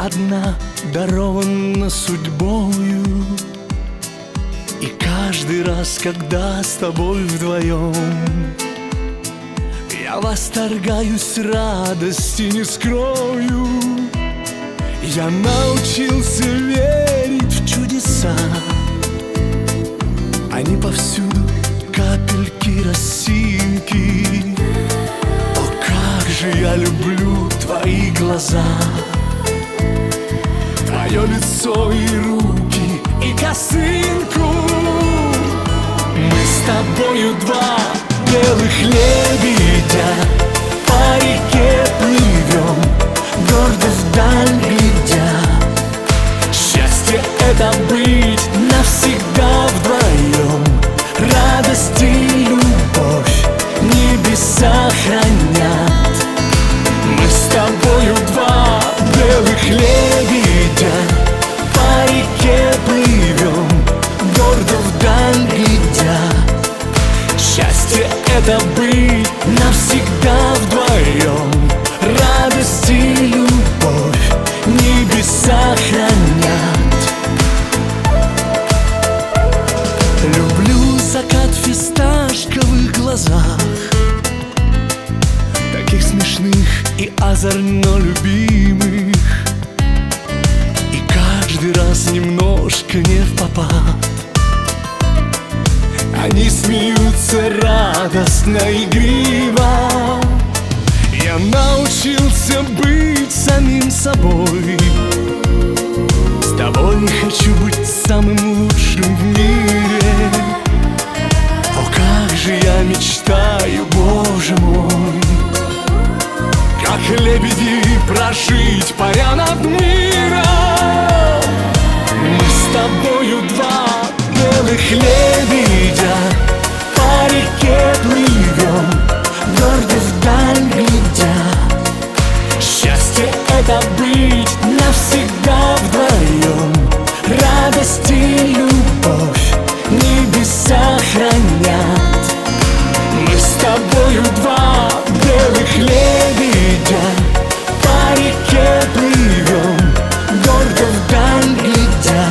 одна дарована судьбою, и каждый раз, когда с тобой вдвоем, я восторгаюсь, радости не скрою. Я научился верить в чудеса, они повсюду, капельки росинки. О, как же я люблю твои глаза, твое лицо и руки, и косынку. Мы с тобою два белых лебедя, по реке плывем, гордо вдаль глядя. Счастье — это быть навсегда вдвоем, радость и любовь небеса хранят. Мы с тобою два белых лебедя, по реке плывем, гордо вдаль глядя. Счастье — это быть навсегда вдвоем, радость и любовь небеса хранят. Люблю закат в фисташковых глазах, таких смешных и озорно любимых, и каждый раз немножко не впопад. Они смеются радостно, игриво. Я научился быть самим собой, с тобой хочу быть самым лучшим в мире. О, как же я мечтаю, Боже мой, как лебеди прожить, паря над миром. Мы с тобою два белых лебедя, по реке плывем, гордо вдаль глядя. Счастье — это быть навсегда вдвоем, радость и любовь небеса хранят. Мы с тобою два белых лебедя, по реке плывем, гордо вдаль глядя.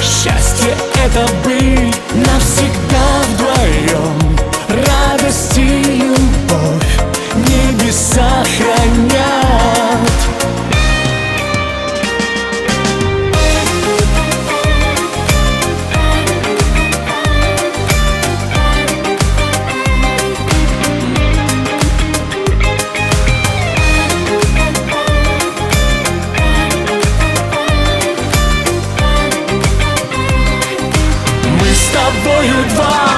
Счастье — это быть навсегда вдвоем, радость и любовь небеса хранят. Мы с тобою два